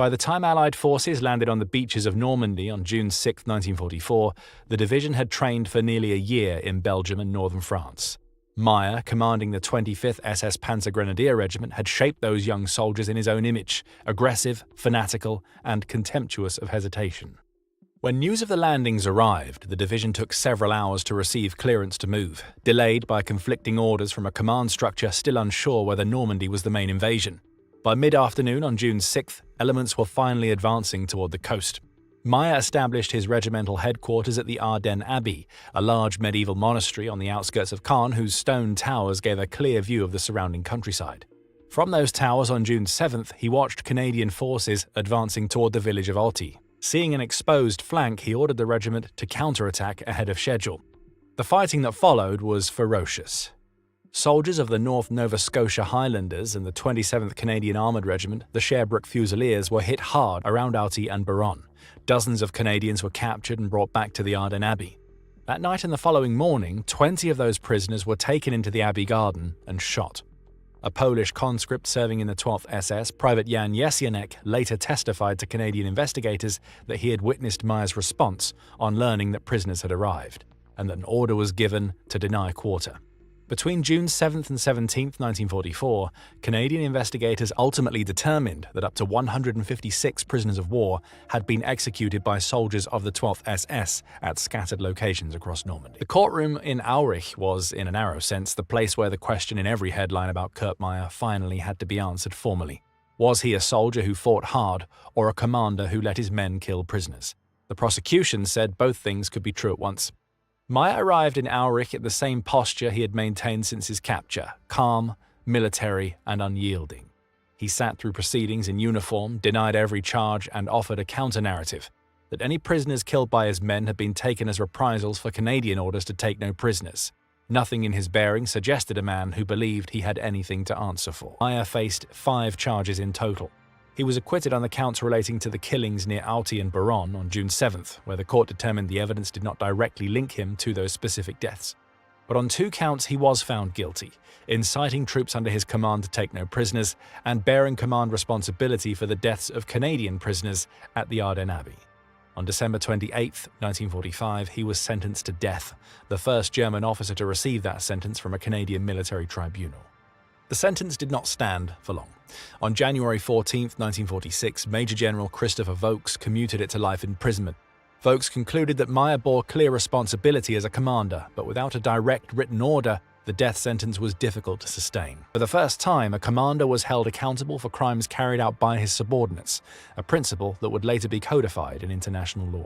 By the time Allied forces landed on the beaches of Normandy on June 6, 1944, the division had trained for nearly a year in Belgium and northern France. Meyer, commanding the 25th SS Panzergrenadier Regiment, had shaped those young soldiers in his own image, aggressive, fanatical, and contemptuous of hesitation. When news of the landings arrived, the division took several hours to receive clearance to move, delayed by conflicting orders from a command structure still unsure whether Normandy was the main invasion. By mid-afternoon on June 6th, elements were finally advancing toward the coast. Meyer established his regimental headquarters at the Ardennes Abbey, a large medieval monastery on the outskirts of Caen whose stone towers gave a clear view of the surrounding countryside. From those towers on June 7th, he watched Canadian forces advancing toward the village of Alty. Seeing an exposed flank, he ordered the regiment to counterattack ahead of schedule. The fighting that followed was ferocious. Soldiers of the North Nova Scotia Highlanders and the 27th Canadian Armoured Regiment, the Sherbrooke Fusiliers, were hit hard around Alty and Baronne. Dozens of Canadians were captured and brought back to the Ardennes Abbey. That night and the following morning, 20 of those prisoners were taken into the Abbey garden and shot. A Polish conscript serving in the 12th SS, Private Jan Jesienek, later testified to Canadian investigators that he had witnessed Meyer's response on learning that prisoners had arrived, and that an order was given to deny quarter. Between June 7th and 17th, 1944, Canadian investigators ultimately determined that up to 156 prisoners of war had been executed by soldiers of the 12th SS at scattered locations across Normandy. The courtroom in Aurich was, in a narrow sense, the place where the question in every headline about Kurt Meyer finally had to be answered formally. Was he a soldier who fought hard, or a commander who let his men kill prisoners? The prosecution said both things could be true at once. Meyer arrived in Aurich at the same posture he had maintained since his capture, calm, military, and unyielding. He sat through proceedings in uniform, denied every charge, and offered a counter-narrative that any prisoners killed by his men had been taken as reprisals for Canadian orders to take no prisoners. Nothing in his bearing suggested a man who believed he had anything to answer for. Meyer faced 5 charges in total. He was acquitted on the counts relating to the killings near Alty and Baronne on June 7th, where the court determined the evidence did not directly link him to those specific deaths. But on 2 counts he was found guilty, inciting troops under his command to take no prisoners and bearing command responsibility for the deaths of Canadian prisoners at the Ardennes Abbey. On December 28, 1945, he was sentenced to death, the first German officer to receive that sentence from a Canadian military tribunal. The sentence did not stand for long. On January 14, 1946, Major General Christopher Vokes commuted it to life imprisonment. Vokes concluded that Meyer bore clear responsibility as a commander, but without a direct written order, the death sentence was difficult to sustain. For the first time, a commander was held accountable for crimes carried out by his subordinates, a principle that would later be codified in international law.